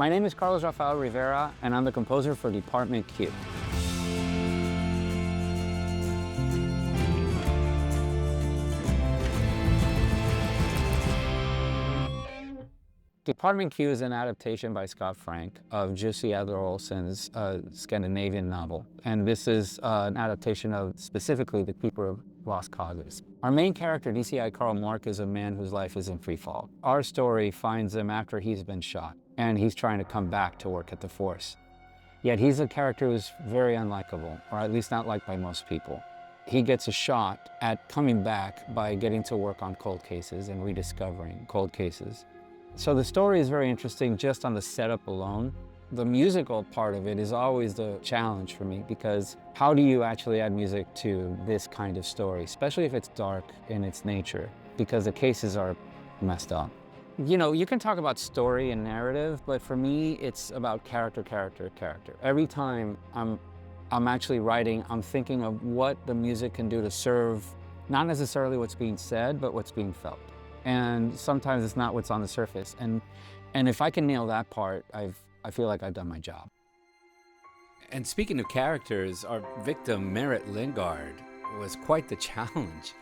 My name is Rafael Rivera, and I'm the composer for Department Q. Department Q is an adaptation by Scott Frank of Jussi Adler-Olsen's Scandinavian novel. And this is an adaptation of specifically The Keeper of Lost Causes. Our main character, DCI Karl Mark, is a man whose life is in free fall. Our story finds him after he's been shot, and he's trying to come back to work at the force. Yet he's a character who's very unlikable, or at least not liked by most people. He gets a shot at coming back by getting to work on cold cases and rediscovering cold cases. So the story is very interesting just on the setup alone. The musical part of it is always the challenge for me, because how do you actually add music to this kind of story, especially if it's dark in its nature, because the cases are messed up. You know, you can talk about story and narrative, but for me, it's about character, character, character. Every time I'm actually writing, I'm thinking of what the music can do to serve, not necessarily what's being said, but what's being felt. And sometimes it's not what's on the surface. And if I can nail that part, I feel like I've done my job. And speaking of characters, our victim, Merritt Lingard, was quite the challenge,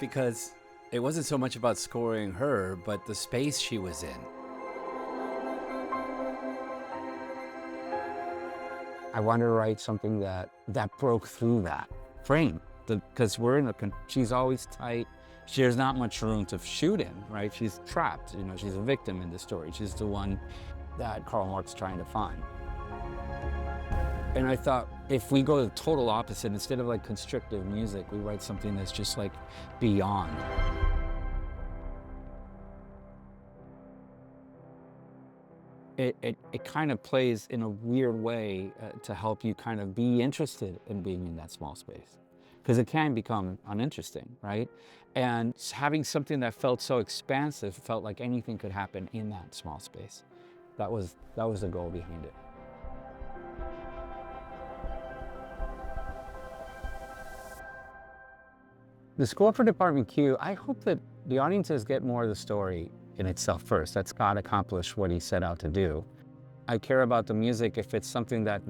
because it wasn't so much about scoring her, but the space she was in. I wanted to write something that broke through that frame, because she's always tight. There's not much room to shoot in, right? She's trapped, you know, she's a victim in the story. She's the one that Karl Mark's trying to find. And I thought, if we go the total opposite, instead of like constrictive music, we write something that's just like beyond. It kind of plays in a weird way to help you kind of be interested in being in that small space, because it can become uninteresting, right? And having something that felt so expansive, felt like anything could happen in that small space. That was the goal behind it. The score for Department Q, I hope that the audiences get more of the story in itself first. That's got to accomplish what he set out to do. I care about the music if it's something that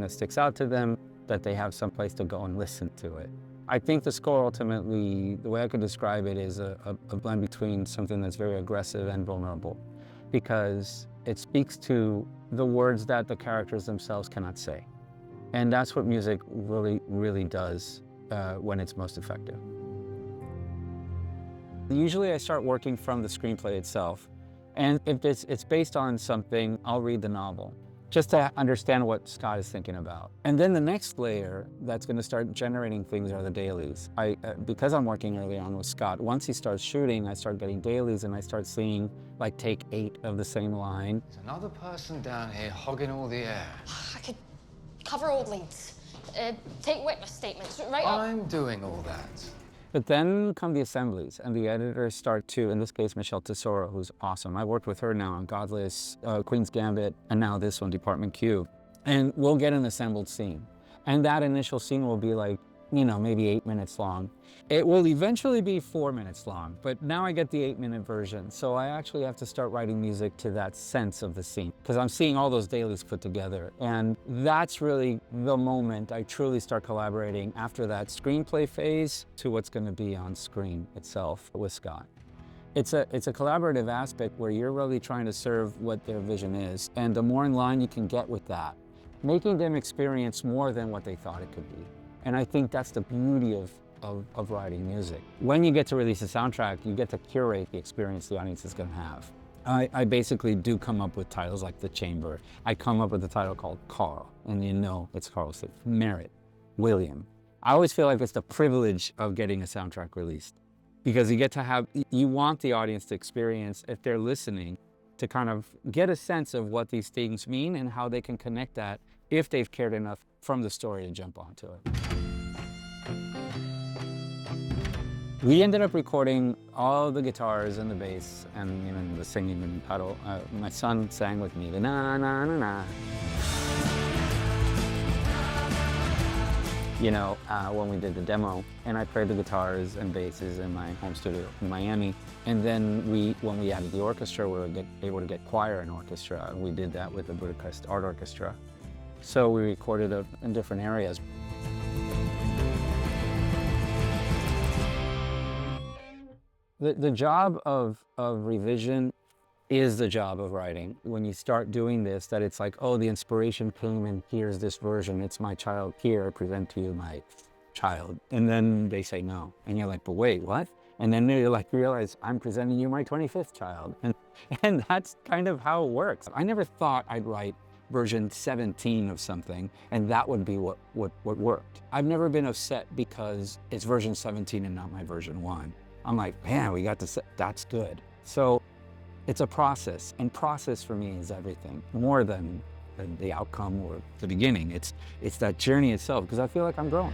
sticks out to them, that they have some place to go and listen to it. I think the score ultimately, the way I could describe it, is a blend between something that's very aggressive and vulnerable, because it speaks to the words that the characters themselves cannot say. And that's what music really, really does when it's most effective. Usually I start working from the screenplay itself. And if it's based on something, I'll read the novel, just to understand what Scott is thinking about. And then the next layer that's going to start generating things are the dailies. Because I'm working early on with Scott, once he starts shooting, I start getting dailies, and I start seeing like take 8 of the same line. There's another person down here hogging all the air. I could cover old leads, take witness statements, right? I'm doing all that. But then come the assemblies, and the editors start to, in this case, Michelle Tesoro, who's awesome. I worked with her now on Godless, Queen's Gambit, and now this one, Department Q. And we'll get an assembled scene. And that initial scene will be like, you know, maybe 8 minutes long. It will eventually be 4 minutes long, but now I get the 8-minute version. So I actually have to start writing music to that sense of the scene, because I'm seeing all those dailies put together. And that's really the moment I truly start collaborating after that screenplay phase to what's going to be on screen itself with Scott. It's a collaborative aspect where you're really trying to serve what their vision is. And the more in line you can get with that, making them experience more than what they thought it could be. And I think that's the beauty of writing music. When you get to release a soundtrack, you get to curate the experience the audience is going to have. I basically do come up with titles like The Chamber. I come up with a title called Carl, and you know it's Carl. Merritt, William. I always feel like it's the privilege of getting a soundtrack released, because you want the audience to experience, if they're listening, to kind of get a sense of what these things mean and how they can connect that, if they've cared enough from the story to jump onto it. We ended up recording all the guitars and the bass and, you know, the singing and pedal. My son sang with me, the na na na na. when we did the demo. And I played the guitars and basses in my home studio in Miami. And then when we added the orchestra, we were able to get choir and orchestra. And we did that with the Budapest Art Orchestra. So we recorded in different areas. The job of revision is the job of writing. When you start doing this, that it's like, oh, the inspiration came and here's this version. It's my child. Here, I present to you my child. And then they say no. And you're like, but wait, what? And then you realize I'm presenting you my 25th child. And that's kind of how it works. I never thought I'd write version 17 of something and that would be what worked. I've never been upset because it's version 17 and not my version 1. I'm like, man, we got to set, that's good. So it's a process, and process for me is everything, more than the outcome or the beginning. It's that journey itself, because I feel like I'm growing.